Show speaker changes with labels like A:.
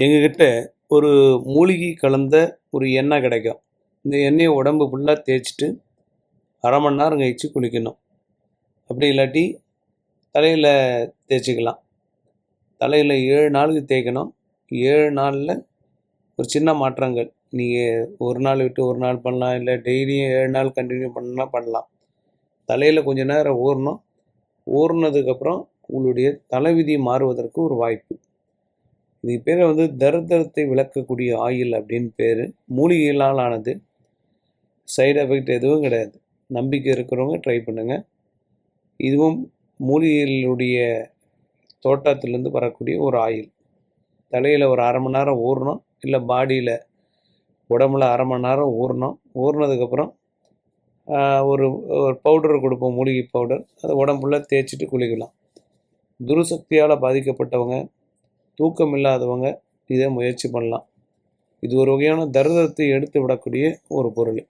A: எங்ககிட்ட ஒரு மூலிகை கலந்த ஒரு எண்ணெய் கிடைக்கும். இந்த எண்ணெயை உடம்பு ஃபுல்லாக தேய்ச்சிட்டு அரை மணி நேரம் கழிச்சு குளிக்கணும். அப்படி இல்லாட்டி தலையில் தேய்ச்சிக்கலாம். தலையில் 7 நாளுக்கு தேய்க்கணும். 7 நாளில் ஒரு சின்ன மாற்றங்கள். நீங்கள் ஒரு நாள் விட்டு ஒரு நாள் பண்ணலாம், இல்லை டெய்லியும் 7 நாள் கண்டினியூ பண்ணணும்னா பண்ணலாம். தலையில் கொஞ்சம் நேரம் ஊறணும். ஊறினதுக்கப்புறம் உங்களுடைய தலைவிதி மாறுவதற்கு ஒரு வாய்ப்பு. இதுக்கு பேர் தரித்திரத்தை விளக்கக்கூடிய ஆயில் அப்படின்னு பேர். மூலிகைகளால் ஆனது. சைடு எஃபெக்ட் எதுவும் கிடையாது. நம்பிக்கை இருக்கிறவங்க ட்ரை பண்ணுங்கள். இதுவும் மூலிகைகளுடைய தோட்டத்திலேருந்து வரக்கூடிய ஒரு ஆயில். தலையில் ஒரு அரை மணி நேரம் ஊறணும், இல்லை பாடியில் உடம்புல அரை மணி நேரம் ஊறணும். ஊறினதுக்கப்புறம் ஒரு ஒரு பவுடர் கொடுப்போம், மூலிகை பவுடர். அதை உடம்புல தேய்ச்சிட்டு குளிக்கலாம். துருசக்தியால் பாதிக்கப்பட்டவங்க, தூக்கம் இல்லாதவங்க இதை முயற்சி பண்ணலாம். இது ஒரு வகையான தரித்திரத்தை எடுத்து விடக்கூடிய ஒரு பொருள்.